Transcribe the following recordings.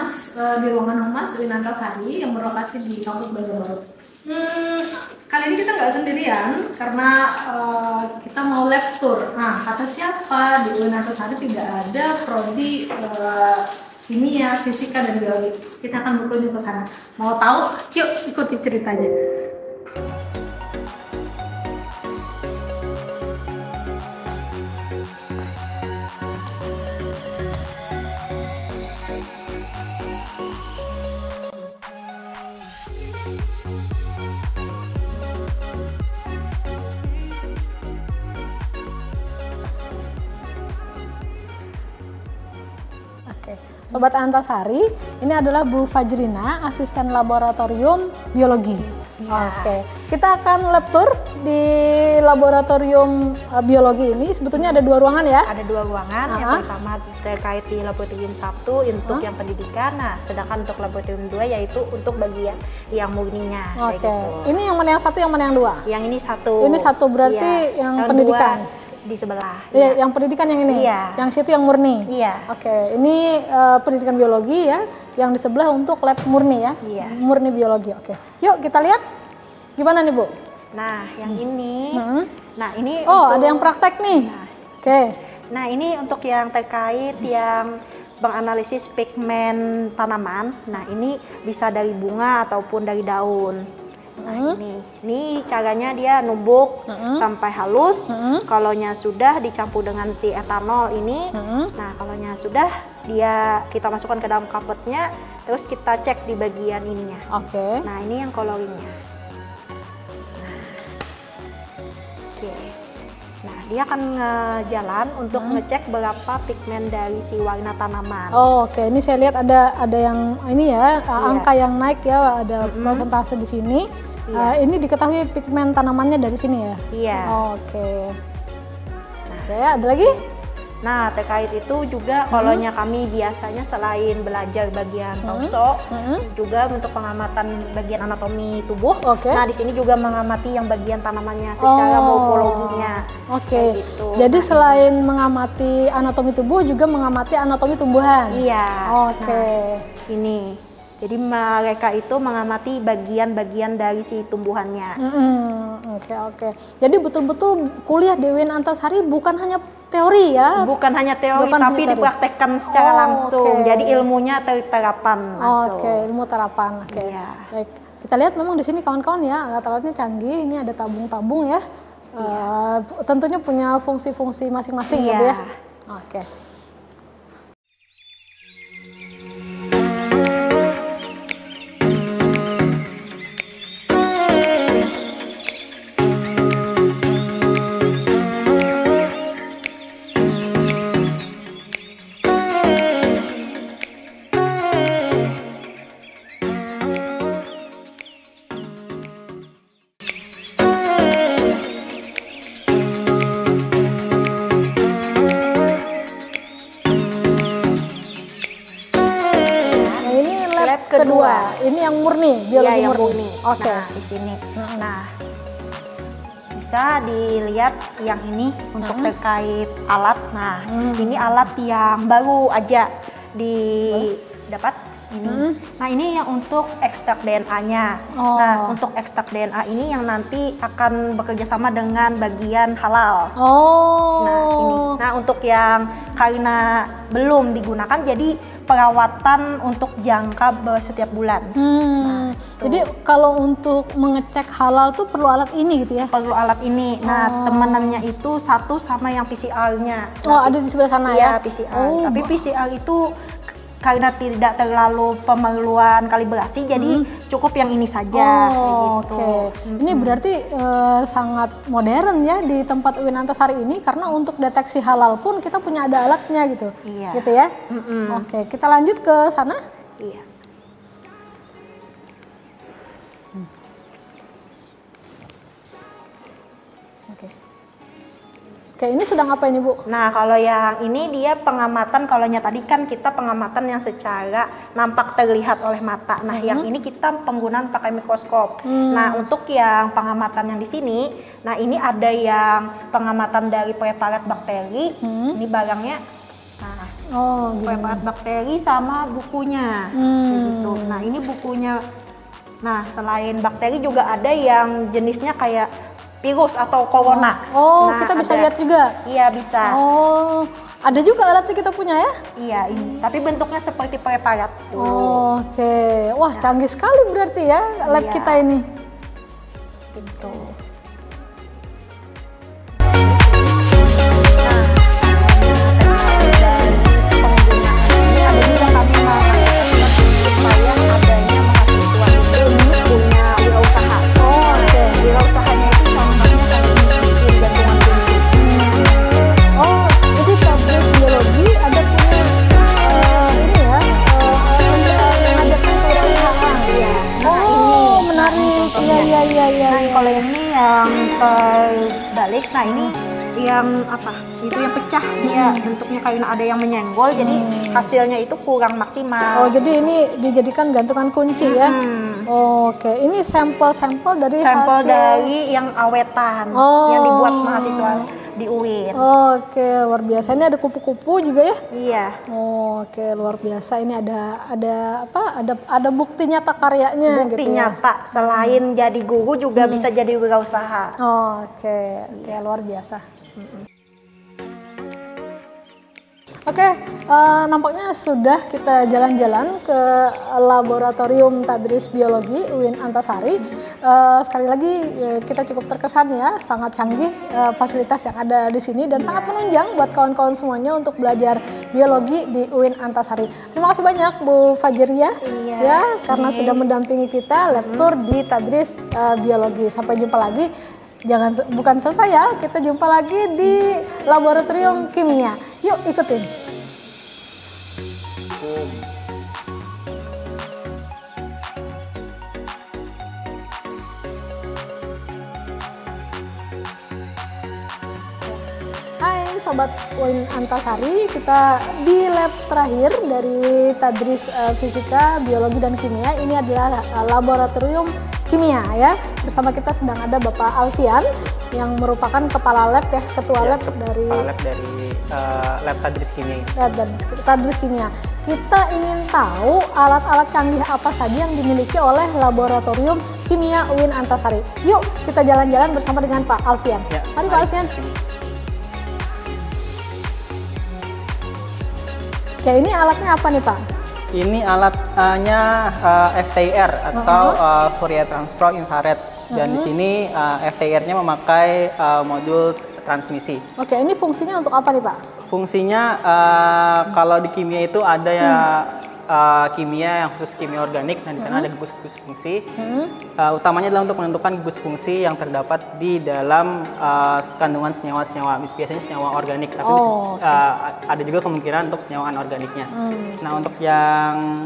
Humas, di ruangan Humas UIN Antasari yang berlokasi di kampus Banjarbaru. Kali ini kita nggak sendirian karena kita mau lab tour. Nah, kata siapa di UIN Antasari tidak ada prodi kimia, fisika, dan biologi. Kita akan berkunjung ke sana. Mau tahu? Yuk ikuti ceritanya. Sobat Antasari, ini adalah Bu Fajrina, asisten laboratorium biologi. Ya. Oke, kita akan lab tour di laboratorium biologi ini. Sebetulnya ada 2 ruangan ya? Ada 2 ruangan. Yang pertama terkait di laboratorium 1 untuk yang pendidikan. Nah, sedangkan untuk laboratorium 2 yaitu untuk bagian yang murninya. Oke. Gitu. Ini yang mana yang 1, yang mana yang 2? Yang ini 1. Ini 1 berarti yang pendidikan. 2 di sebelah. Iya, yang pendidikan yang ini. Iya. Yang situ yang murni. Iya. Oke, ini pendidikan biologi ya, yang di sebelah untuk lab murni ya. Iya. Murni biologi. Oke. Yuk kita lihat. Gimana nih, Bu? Nah, yang ini. Nah, ini ada yang praktek nih. Nah. Oke. Nah, ini untuk yang terkait yang menganalisis pigmen tanaman. Nah, ini bisa dari bunga ataupun dari daun. Nah, ini caranya dia numbuk sampai halus. Kalaunya sudah dicampur dengan si etanol ini. Nah, kalaunya sudah kita masukkan ke dalam cupboardnya, terus kita cek di bagian ininya. Oke. Nah, ini yang coloringnya. Oke. Nah, dia akan jalan untuk ngecek berapa pigmen dari si warna tanaman. Oke. Ini saya lihat ada yang ini ya, angka yang naik ya, ada persentase di sini. Ini diketahui pigmen tanamannya dari sini ya? Iya. Oke. Oke, ada lagi? Nah, terkait itu juga kalaunya kami biasanya selain belajar bagian torso, juga untuk pengamatan bagian anatomi tubuh. Nah, di sini juga mengamati yang bagian tanamannya secara morfologinya. Oke. Gitu. Jadi selain mengamati anatomi tubuh, juga mengamati anatomi tumbuhan. Iya. Oke. Nah, ini. Jadi mereka itu mengamati bagian-bagian dari si tumbuhannya. Oke. Jadi betul-betul kuliah di UIN Antasari bukan hanya teori ya? Bukan hanya teori, tapi dipraktekkan secara langsung. Jadi ilmunya terapan langsung. Oke, ilmu terapan. Oke. Iya. Baik. Kita lihat memang di sini kawan-kawan ya, alat-alatnya canggih. Ini ada tabung-tabung ya. Tentunya punya fungsi-fungsi masing-masing gitu ya. Oke. Kedua, ini yang murni, biologi murni. Oke. Nah, di sini. Nah, bisa dilihat yang ini untuk terkait alat. Nah, ini alat yang baru aja didapat. Ini. Nah, ini yang untuk ekstrak DNA-nya. Nah, untuk ekstrak DNA ini yang nanti akan bekerja sama dengan bagian halal. Nah, ini. Nah, untuk yang karena belum digunakan, jadi perawatan untuk jangka setiap bulan. Nah, jadi kalau untuk mengecek halal tuh perlu alat ini gitu ya? Perlu alat ini. Nah, temenannya itu satu sama yang PCR-nya. Ada di sebelah sana ya? Iya, PCR. Tapi PCR itu karena tidak terlalu pemerluan kalibrasi, jadi cukup yang ini saja. Oke. Ini berarti sangat modern ya di tempat UIN Antasari ini, karena untuk deteksi halal pun kita punya ada alatnya gitu. Iya. Gitu ya? Oke, kita lanjut ke sana. Iya. Oke, ini sedang apa ini, Bu? Nah, kalau yang ini dia pengamatan, kalaunya tadi kan kita pengamatan yang secara nampak terlihat oleh mata. Nah, yang ini kita penggunaan pakai mikroskop. Nah, untuk yang pengamatan yang di sini, nah ini ada yang pengamatan dari preparat bakteri. Ini barangnya. Nah, Oh, preparat bakteri sama bukunya. Kayak gitu. Nah, ini bukunya. Nah, selain bakteri juga ada yang jenisnya kayak virus atau corona. Oh, nah, kita bisa lihat juga. Iya, bisa. Oh, ada juga alatnya kita punya ya? Iya, ini. Tapi bentuknya seperti preparat. Oke. Wah, canggih sekali berarti ya lab kita ini. Gitu. Kalau ini yang terbalik, nah ini yang apa? Itu yang pecah dia bentuknya kayak ada yang menyenggol, jadi hasilnya itu kurang maksimal. Oh, jadi ini dijadikan gantungan kunci ya? Oke, ini sampel-sampel dari sampel hasil dari yang awetan yang dibuat mahasiswa di UIN. Oke, luar biasa. Ini ada kupu-kupu juga ya? Iya. Oke, luar biasa. Ini ada apa? Ada bukti nyata karyanya Bukti gitu ya? nyata. Selain jadi guru juga bisa jadi wirausaha. Oke, luar biasa. Oke, nampaknya sudah kita jalan-jalan ke laboratorium Tadris Biologi UIN Antasari. Sekali lagi kita cukup terkesan ya, sangat canggih fasilitas yang ada di sini dan sangat menunjang buat kawan-kawan semuanya untuk belajar biologi di UIN Antasari. Terima kasih banyak Bu Fajiria ya karena sudah mendampingi kita lektur di Tadris Biologi. Sampai jumpa lagi. Bukan selesai ya, kita jumpa lagi di laboratorium kimia. Yuk ikutin. Hai Sobat UIN Antasari, kita di lab terakhir dari Tadris Fisika, Biologi, dan Kimia. Ini adalah laboratorium kimia ya. Bersama kita sedang ada Bapak Alfian yang merupakan kepala lab ya, ketua lab dari lab Tadris Kimia. Tadris Kimia. Kita ingin tahu alat-alat canggih apa saja yang dimiliki oleh laboratorium kimia UIN Antasari. Yuk kita jalan-jalan bersama dengan Pak Alfian. Ya, mari Pak Alfian. Oke, ini alatnya apa nih Pak? Ini alatnya FTIR atau Fourier Transform Infrared. Dan di sini FTIR-nya memakai modul transmisi. Oke, ini fungsinya untuk apa nih Pak? Fungsinya kalau di kimia itu ada ya kimia yang khusus kimia organik. Nah, di sana ada gugus fungsi. Utamanya adalah untuk menentukan gugus fungsi yang terdapat di dalam kandungan senyawa-senyawa. Biasanya senyawa organik, tapi ada juga kemungkinan untuk senyawa anorganiknya. Nah, untuk yang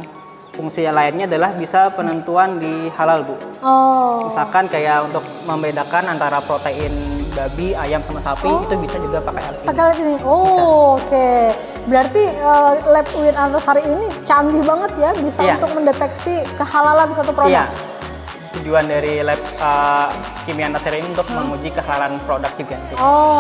fungsi lainnya adalah bisa penentuan di halal, Bu. Misalkan kayak untuk membedakan antara protein babi, ayam sama sapi, itu bisa juga pakai alat ini. Pakai alat ini. Oke. Berarti lab UIN Antasari ini canggih banget ya, bisa untuk mendeteksi kehalalan suatu produk. Iya. Tujuan dari lab kimia Antasari ini untuk menguji kehalalan produk juga.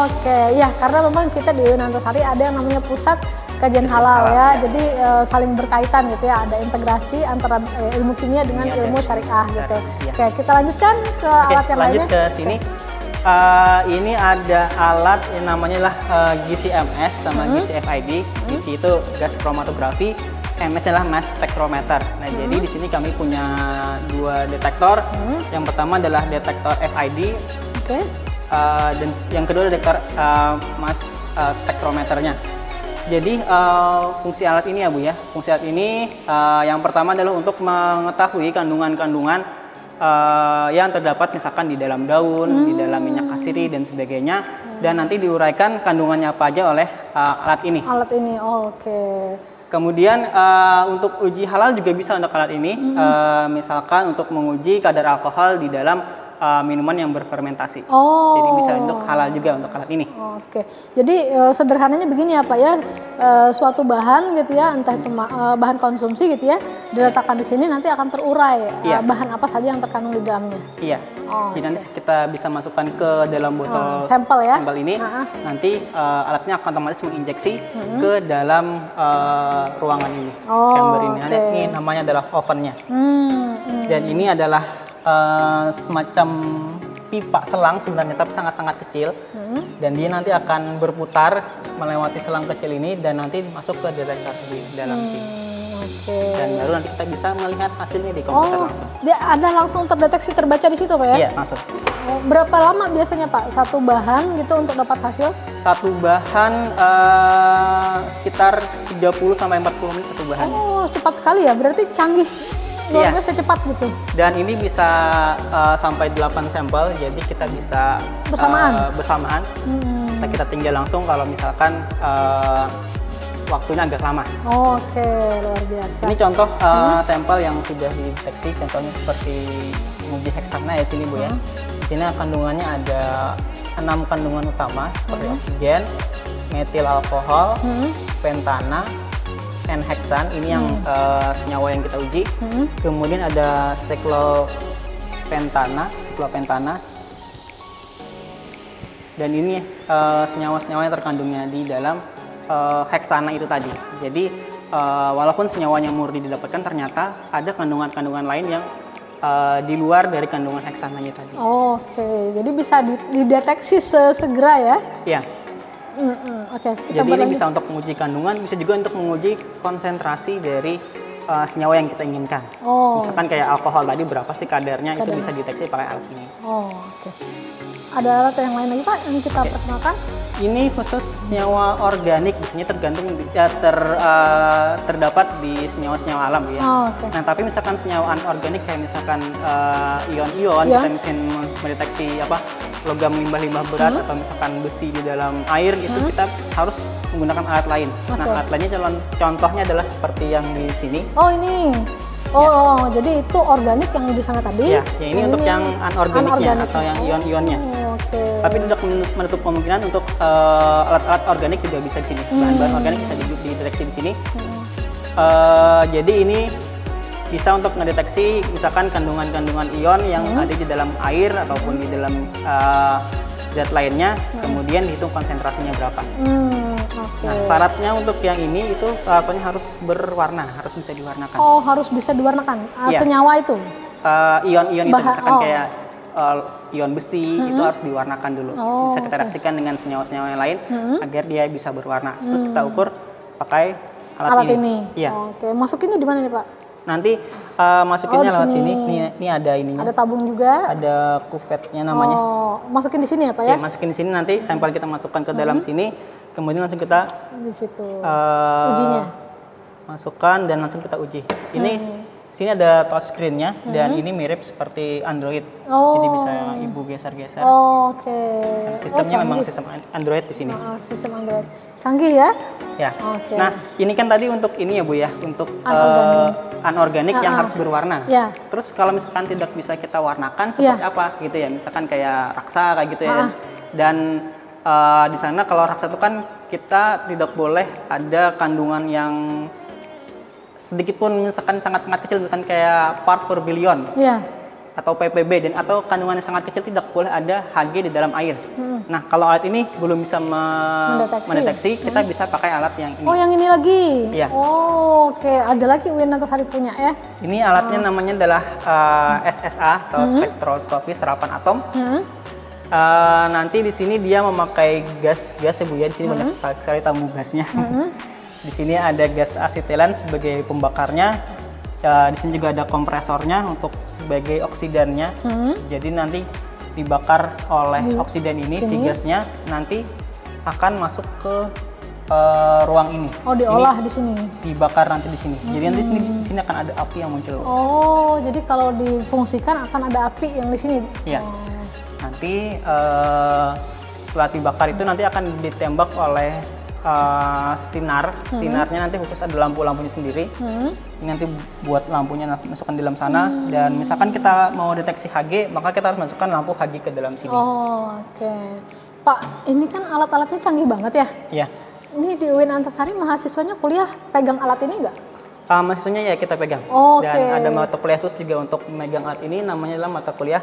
Oke, ya karena memang kita di UIN Antasari ada yang namanya pusat kajian halal ya. Jadi saling berkaitan gitu ya, ada integrasi antara ilmu kimia dengan ilmu syariah gitu. Oke, kita lanjutkan ke alat yang lainnya. Lanjut ke sini. Ini ada alat yang namanya lah GC-MS sama GC-FID. GC itu gas chromatografi, MS adalah mass spectrometer. Nah, jadi di sini kami punya dua detektor. Yang pertama adalah detektor FID, dan yang kedua detektor mass spektrometernya. Jadi fungsi alat ini ya Bu ya, fungsi alat ini yang pertama adalah untuk mengetahui kandungan-kandungan yang terdapat misalkan di dalam daun, di dalam minyak kasiri dan sebagainya, dan nanti diuraikan kandungannya apa aja oleh alat ini. Alat ini, oke. Kemudian untuk uji halal juga bisa untuk alat ini, misalkan untuk menguji kadar alkohol di dalam minuman yang berfermentasi. Oh. Jadi bisa untuk halal juga untuk alat ini. Oke, jadi sederhananya begini ya Pak ya, suatu bahan gitu ya, entah itu bahan konsumsi gitu ya, diletakkan di sini nanti akan terurai Iya. bahan apa saja yang terkandung di dalamnya. Iya. Oh, Jadi nanti kita bisa masukkan ke dalam botol sampel ya. sampel ini. Nanti alatnya akan otomatis menginjeksi ke dalam ruangan ini, Oh, chamber ini. oke. Ini namanya adalah ovennya. Hmm. Dan ini adalah semacam pipa selang sebenarnya, tapi sangat-sangat kecil. Dan dia nanti akan berputar melewati selang kecil ini dan nanti masuk ke detektor di dalam sini. Oke. Dan baru nanti kita bisa melihat hasilnya di komputer langsung. Dia ada langsung terdeteksi terbaca di situ Pak ya? Iya, langsung. Oh, berapa lama biasanya Pak satu bahan gitu untuk dapat hasil? Satu bahan sekitar 30 sampai 40 menit satu bahan. Oh, cepat sekali ya. Berarti canggih. Luar Iya. biasa cepat gitu. Dan ini bisa sampai 8 sampel, jadi kita bisa bersamaan. Bisa kita tinggal langsung kalau misalkan waktunya agak lama. Oke, luar biasa. Ini contoh sampel yang sudah dideteksi, contohnya seperti uji heksana ya sini Bu ya. Di sini kandungannya ada 6 kandungan utama seperti oksigen, metil alkohol, pentana, N-heksan, ini yang senyawa yang kita uji. Kemudian ada siklopentana, dan ini senyawa-senyawa yang terkandungnya di dalam heksana itu tadi. Jadi walaupun senyawanya murni didapatkan, ternyata ada kandungan-kandungan lain yang di luar dari kandungan heksananya tadi. Oke, jadi bisa dideteksi segera ya? Iya. Oke, kita Jadi ini berlanjut. bisa untuk menguji kandungan, bisa juga untuk menguji konsentrasi dari senyawa yang kita inginkan. Misalkan kayak alkohol tadi berapa sih kadarnya, itu bisa deteksi pakai alat ini. Oke. Ada alat yang lain lagi Pak yang kita perkenalkan? Ini khusus senyawa organik, biasanya tergantung terdapat di senyawa-senyawa alam ya. Oke. Nah tapi misalkan senyawa anorganik kayak misalkan ion-ion, kita misalkan mendeteksi logam limbah-limbah berat atau misalkan besi di dalam air, itu kita harus menggunakan alat lain. Nah alat lainnya contohnya adalah seperti yang di sini. Oh ini. Jadi itu organik yang di sana tadi. Ya ini untuk yang anorganiknya atau yang ion-ionnya. Oke. Tapi tidak menutup kemungkinan untuk alat-alat organik juga bisa di sini. Bahan-bahan organik bisa dideteksi di sini. Jadi ini bisa untuk mendeteksi misalkan kandungan-kandungan ion yang ada di dalam air ataupun di dalam zat lainnya, kemudian dihitung konsentrasinya berapa. Oke. Nah, syaratnya untuk yang ini itu peralatannya harus berwarna, harus bisa diwarnakan. Oh, harus bisa diwarnakan Iya. senyawa itu. Ion-ion itu misalkan kayak ion besi itu harus diwarnakan dulu. Bisa kita reaksikan dengan senyawa-senyawa yang lain agar dia bisa berwarna. Terus kita ukur pakai alat ini. Iya. Oke, masukinnya di mana nih Pak? Nanti masukinnya lewat sini. Ini ada ininya. Ada tabung juga. Ada kuvetnya namanya. Oh, masukin di sini ya Pak ya? Ya, masukin di sini, nanti sampel kita masukkan ke dalam sini, kemudian langsung kita Di situ. ujinya. Masukkan dan langsung kita uji. Ini sini ada touchscreen-nya dan ini mirip seperti Android. Jadi bisa ibu geser-geser. Oke. Sistemnya memang sistem Android di sini. Sistem Android. Canggih ya? Ya. Oke. Nah, ini kan tadi untuk ini ya Bu ya, untuk anorganik yang harus berwarna. Ya. Terus kalau misalkan tidak bisa kita warnakan seperti apa gitu ya, misalkan kayak raksa kayak gitu ya. Dan di sana kalau raksa itu kan kita tidak boleh ada kandungan yang sedikit pun misalkan sangat-sangat kecil, misalkan kayak part per billion. Iya. Atau PPB dan atau kandungan yang sangat kecil, tidak boleh ada Hg di dalam air. Nah, kalau alat ini belum bisa mendeteksi, kita bisa pakai alat yang ini. Oh, yang ini lagi? Iya. Oh, oke. Ada lagi Uin Antasari punya ya? Ini alatnya namanya adalah SSA atau spektroskopi serapan atom. Nanti di sini dia memakai gas ya Bu ya. Di sini banyak sekali tamu gasnya. Di sini ada gas asetilen sebagai pembakarnya. Di sini juga ada kompresornya untuk sebagai oksidannya. Jadi nanti dibakar oleh oksidan ini, si gasnya nanti akan masuk ke ruang ini. Oh, diolah di sini. Dibakar nanti di sini. Jadi nanti di sini akan ada api yang muncul. Oh, jadi kalau difungsikan akan ada api yang di sini. Iya. Nanti setelah dibakar itu nanti akan ditembak oleh sinarnya nanti khusus ada lampunya sendiri. Ini nanti buat lampunya masukkan di dalam sana, dan misalkan kita mau deteksi Hg, maka kita harus masukkan lampu Hg ke dalam sini. Oh, oke. Pak, ini kan alat-alatnya canggih banget ya? Iya. Ini di UIN Antasari mahasiswanya kuliah pegang alat ini nggak? Mahasiswanya ya kita pegang. Oke. Dan ada mata kuliah khusus juga untuk memegang alat ini, namanya adalah mata kuliah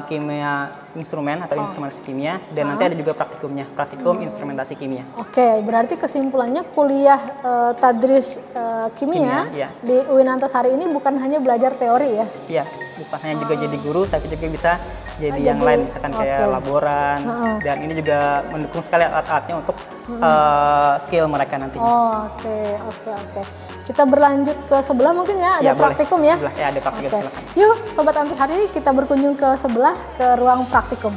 kimia instrumen atau instrumentasi kimia, dan nanti ada juga praktikumnya, praktikum instrumentasi kimia. Oke, berarti kesimpulannya kuliah tadris kimia Iya. di UIN Antasari ini bukan hanya belajar teori ya? Iya, bukan hanya juga jadi guru, tapi juga bisa jadi yang lain, misalkan kayak laboran, dan ini juga mendukung sekali alat-alatnya untuk skill mereka nanti. Oh, oke. Kita berlanjut ke sebelah mungkin ya, ada praktikum ya? Sebelah, ya ada praktikum, silakan. Yuk, Sobat Antasari, kita berkunjung ke sebelah, ke ruang praktikum.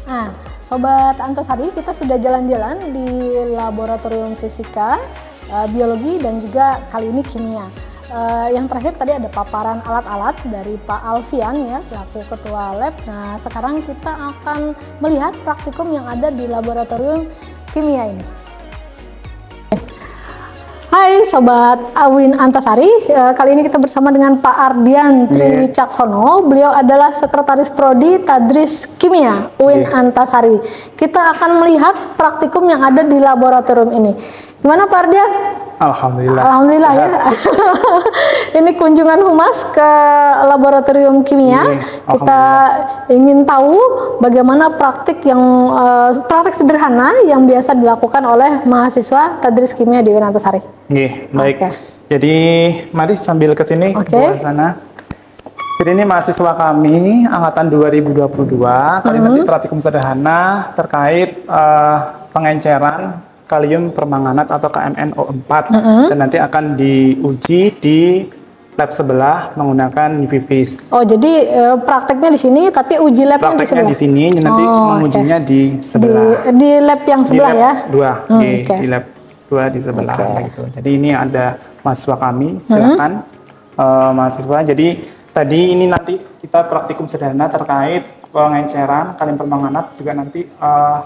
Nah, Sobat Antasari, kita sudah jalan-jalan di laboratorium fisika, biologi, dan juga kali ini kimia. Yang terakhir tadi ada paparan alat-alat dari Pak Alfian ya, selaku ketua lab. Nah, sekarang kita akan melihat praktikum yang ada di laboratorium kimia ini. Hai Sobat UIN Antasari, kali ini kita bersama dengan Pak Ardian Triwicaksono. Beliau adalah Sekretaris Prodi Tadris Kimia UIN Antasari. Kita akan melihat praktikum yang ada di laboratorium ini. Gimana Pak Ardian? Alhamdulillah ya. Ini kunjungan humas ke laboratorium kimia. Kita ingin tahu bagaimana praktik sederhana yang biasa dilakukan oleh mahasiswa Tadris Kimia di UIN Antasari. Baik. Jadi mari sambil ke sini ke sana. Jadi ini mahasiswa kami angkatan 2022. Kali nanti praktikum sederhana terkait pengenceran kalium permanganat atau KMnO4, dan nanti akan diuji di lab sebelah menggunakan UV vis. Oh, jadi prakteknya di sini, tapi uji labnya di sebelah. Prakteknya di sini, nanti mengujinya di sebelah. Di lab yang sebelah di lab ya? Di lab 2 di sebelah. Gitu. Jadi ini ada mahasiswa kami, silakan mahasiswa. Jadi tadi ini nanti kita praktikum sederhana terkait pengenceran kalium permanganat, juga nanti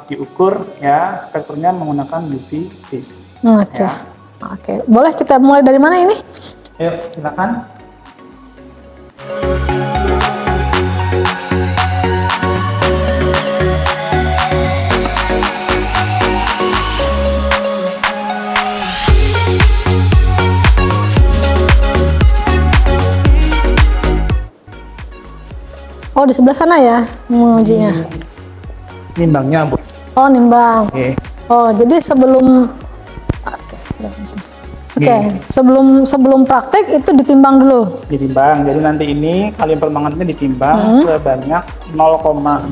diukur ya spektrumnya menggunakan UV vis. Oke. Boleh kita mulai dari mana ini? Ayo, silakan. Oh, di sebelah sana ya mengujinya. Nimbangnya, Bu. Oh, nimbang. Oh, jadi sebelum sebelum praktek itu ditimbang dulu. Ditimbang. Jadi nanti ini kalium permanganatnya ditimbang sebanyak 0,05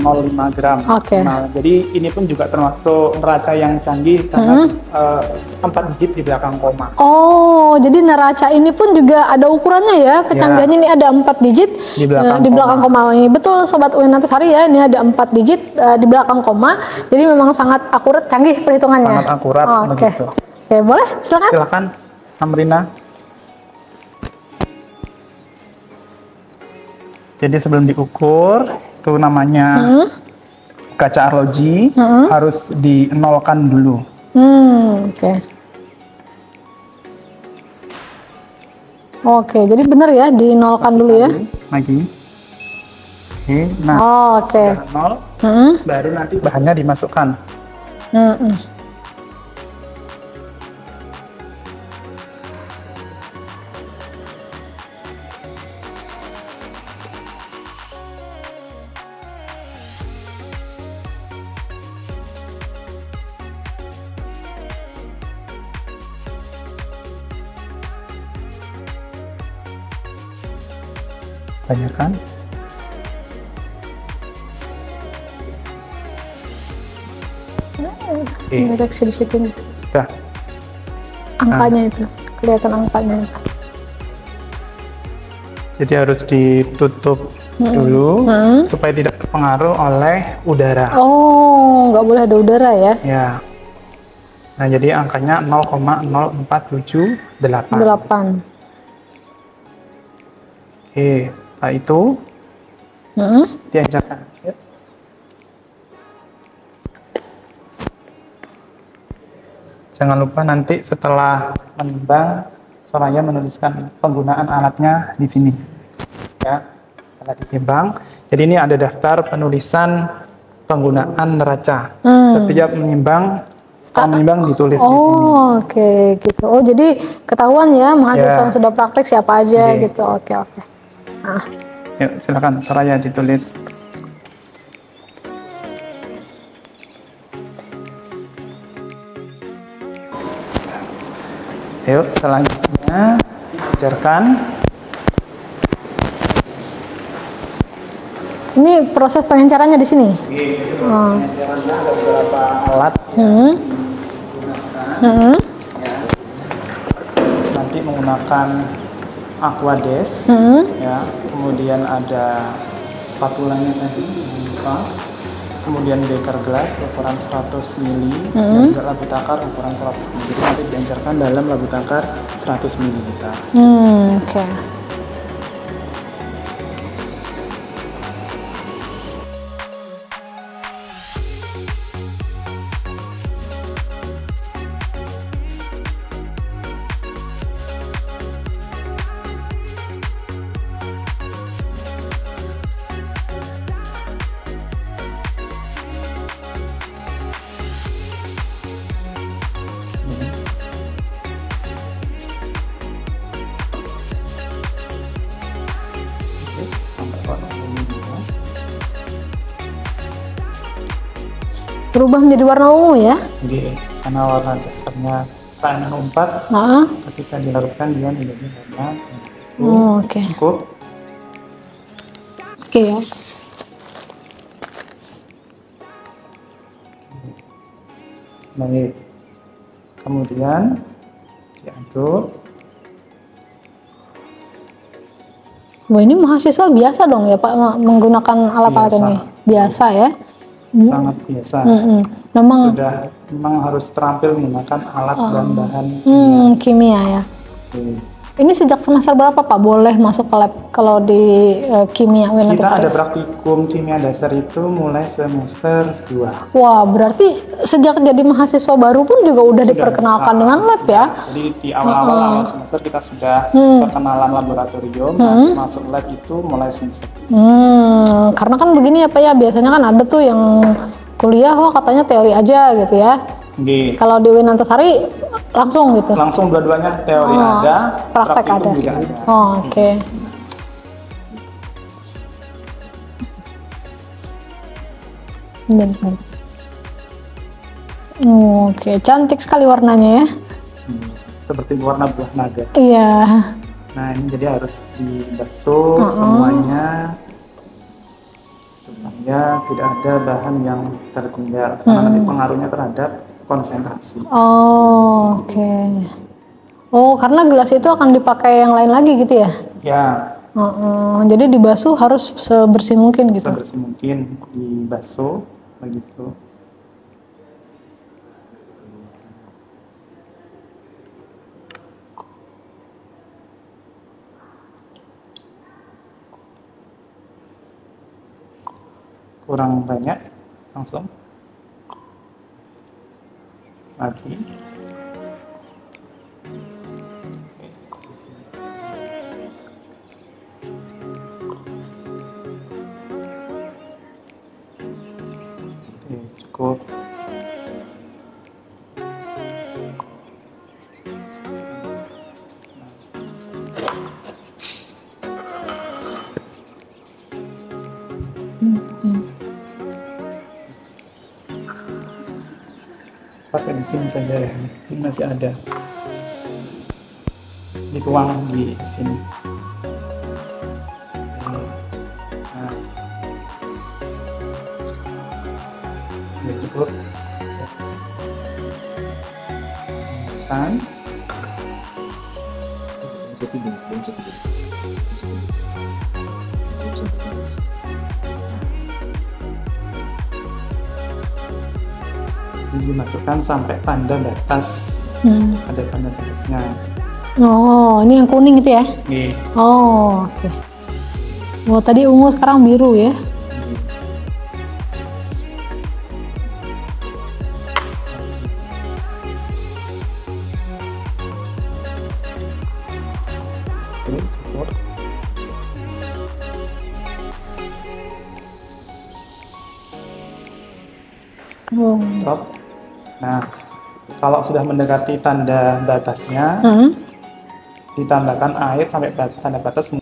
gram. Nah, jadi ini pun juga termasuk neraca yang canggih karena 4 digit di belakang koma. Oh, jadi neraca ini pun juga ada ukurannya ya. Kecanggihannya ini ada 4 digit di belakang koma. Betul Sobat UIN Antasari ya, ini ada 4 digit di belakang koma. Jadi memang sangat akurat, canggih perhitungannya. Sangat akurat begitu. Oke, boleh? Silakan. Silakan, Amrina. Jadi sebelum diukur, itu namanya kaca arloji, harus dinolkan dulu. Oke, jadi benar ya, dinolkan dulu ya. Lagi. Nah, sudah nol, baru nanti bahannya dimasukkan. Tanyakan. Deteksi di situ nih. Sudah. Angkanya itu, kelihatan angkanya. Jadi harus ditutup dulu supaya tidak terpengaruh oleh udara. Oh, nggak boleh ada udara ya? Ya. Nah, jadi angkanya 0,0478. Oke, setelah itu diajarkan. Ya. Jangan lupa nanti setelah menimbang, Soraya menuliskan penggunaan alatnya di sini. Ya, setelah ditimbang. Jadi ini ada daftar penulisan penggunaan neraca. Setiap menimbang, setelah menimbang ditulis di sini. Oh, oke, gitu. Oh, jadi ketahuan ya mahasiswa yang sudah praktek siapa aja gitu. Oke. Nah. Yuk, silakan Soraya ditulis. Yuk, selanjutnya ajarkan. Ini proses pengencarannya di sini. Pengencarannya ada beberapa alat. Nanti menggunakan Aquades, ya. Kemudian ada spatulanya tadi, kemudian beker gelas ukuran 100 ml dan juga labu takar ukuran 100 ml. Jadi nanti diajarkan dalam labu takar 100 ml. Oke. Berubah menjadi warna ungu ya? Jadi karena warna dasarnya KN04, ketika dilarutkan dia menjadi warna oke. cukup. Oke ya. Baik. Kemudian diaduk. Wah, ini mahasiswa biasa dong ya Pak menggunakan alat-alat ini? Biasa ya? Sangat biasa. Memang harus terampil menggunakan alat dan bahan kimia ya. Ini sejak semester berapa Pak boleh masuk ke lab kalau di kimia Winantasari? Kita ada praktikum kimia dasar itu mulai semester 2. Wah, berarti sejak jadi mahasiswa baru pun juga udah diperkenalkan dengan lab ya? Jadi di awal semester kita sudah perkenalan laboratorium, masuk lab itu mulai semester. Karena kan begini ya Pak ya, biasanya kan ada tuh yang kuliah, wah katanya teori aja gitu ya. Kalau di Winantasari langsung gitu? Langsung dua-duanya teori ada, praktek ada. Juga ada. Oke. Oke, cantik sekali warnanya ya. Seperti warna buah naga. Iya. Nah ini jadi harus dibasuh semuanya supaya tidak ada bahan yang tertinggal karena nanti pengaruhnya terhadap konsentrasi. Oke. Oh, karena gelas itu akan dipakai yang lain lagi gitu ya? Ya. Jadi dibasuh harus sebersih mungkin gitu? Sebersih mungkin dibasuh begitu. Kurang banyak, langsung lagi. Oke, cukup. Pakai di sini saja ya, ini masih ada, dituang di sini. Nah, ini cukup. Masukkan. Dimasukkan sampai tanda batas, ada tanda batasnya. Oh, ini yang kuning itu ya? Nih. Oh, oke. Oh, tadi ungu sekarang biru ya. Oh. Stop. Nah, kalau sudah mendekati tanda batasnya, ditambahkan air sampai tanda batas.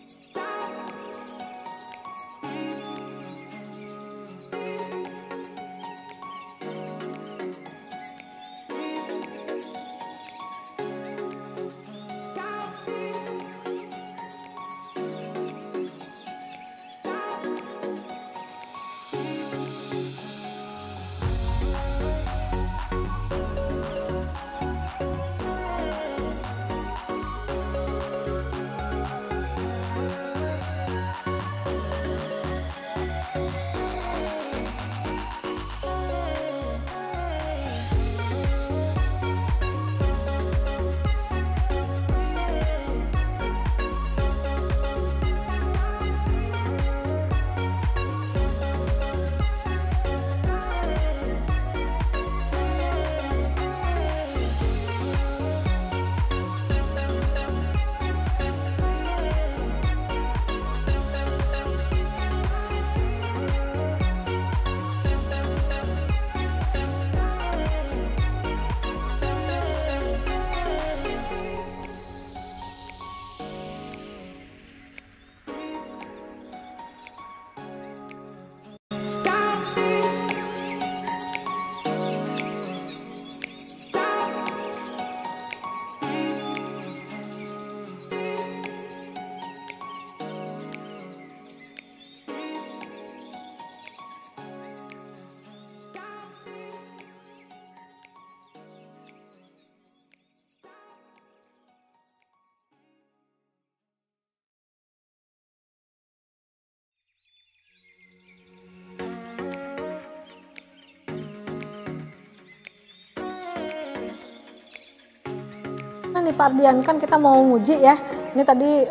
Nah nih Pak Ardian, kan kita mau nguji ya. Ini tadi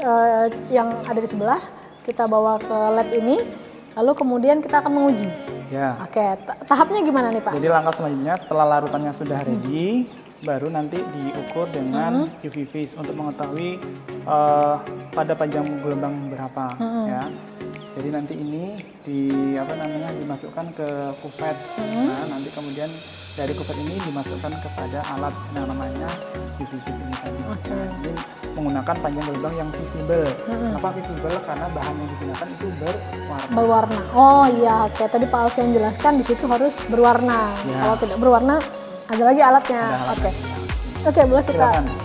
yang ada di sebelah kita bawa ke lab ini, lalu kemudian kita akan menguji. Ya. Oke, tahapnya gimana nih Pak? Jadi langkah selanjutnya setelah larutannya sudah ready, baru nanti diukur dengan UV vis untuk mengetahui pada panjang gelombang berapa ya. Jadi nanti ini dimasukkan ke kuvet. Nah, nanti kemudian dari kuvet ini dimasukkan kepada alat yang namanya UV vis ini tadi. Nah, ini menggunakan panjang gelombang yang visible. Kenapa visible? Karena bahan yang digunakan itu berwarna. Berwarna. Oh iya, oke. Tadi Pak Alfian jelaskan di situ harus berwarna. Ya. Kalau tidak berwarna, ada lagi alatnya. Oke. Oke, boleh kita. Silakan.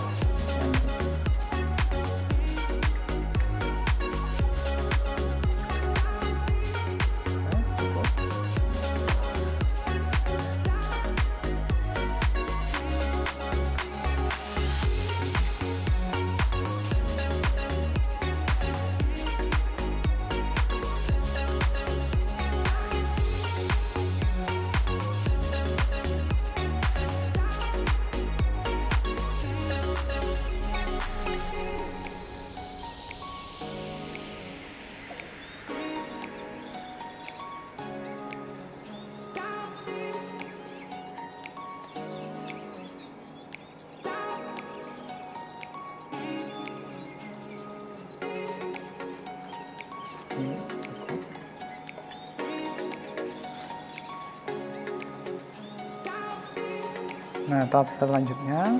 Nah, tahap selanjutnya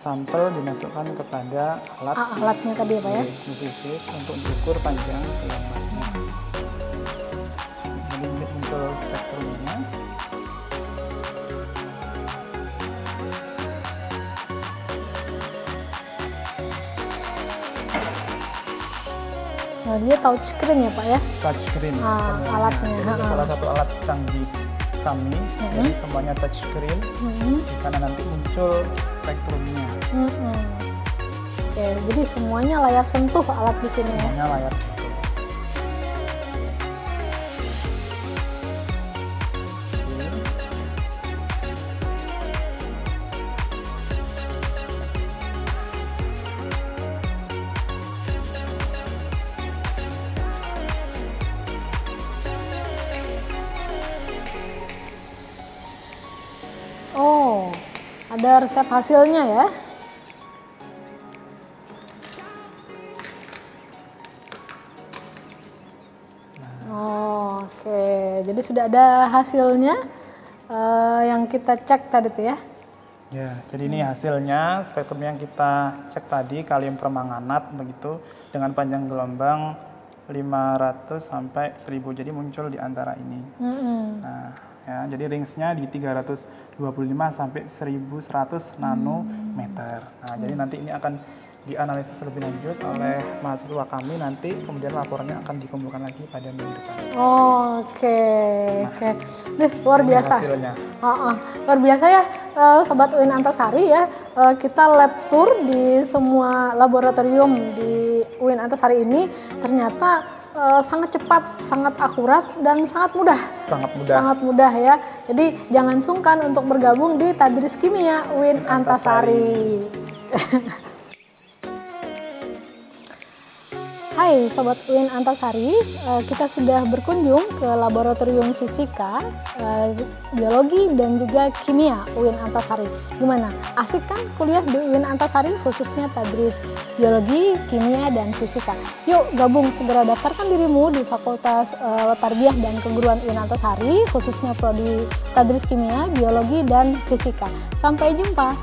sampel dimasukkan kepada alat Alatnya tadi ya Pak ya? UV vis untuk mengukur panjang gelombangnya. Jadi muncul spektrumnya. Nah, dia touchscreen ya Pak ya? Touchscreen. Alatnya. Jadi salah satu alat canggih kami, jadi semuanya touchscreen. Di sana nanti muncul spektrumnya. Oke, jadi semuanya layar sentuh alat di sini ya? Semuanya layar sentuh. ada resep hasilnya ya. Oke, jadi sudah ada hasilnya yang kita cek tadi tuh ya. Ya, jadi ini hasilnya spektrum yang kita cek tadi, kalium permanganat begitu dengan panjang gelombang 500 sampai 1000. Jadi muncul di antara ini. Nah, ya, jadi range-nya di 325 sampai 1100 nanometer. Nah, jadi nanti ini akan dianalisis lebih lanjut oleh mahasiswa kami, nanti kemudian laporannya akan dikumpulkan lagi pada minggu depan. Oke. Luar biasa. Hasilnya. Luar biasa ya, Sobat UIN Antasari ya. Kita lab tour di semua laboratorium di UIN Antasari ini ternyata sangat cepat, sangat akurat, dan sangat mudah. Sangat mudah ya. Jadi jangan sungkan untuk bergabung di Tadris Kimia UIN Antasari. Hai Sobat UIN Antasari, kita sudah berkunjung ke Laboratorium Fisika, Biologi, dan juga Kimia UIN Antasari. Gimana? Asik kan kuliah di UIN Antasari, khususnya Tadris Biologi, Kimia, dan Fisika? Yuk gabung, segera daftarkan dirimu di Fakultas Tarbiyah dan Keguruan UIN Antasari, khususnya Prodi Tadris Kimia, Biologi, dan Fisika. Sampai jumpa!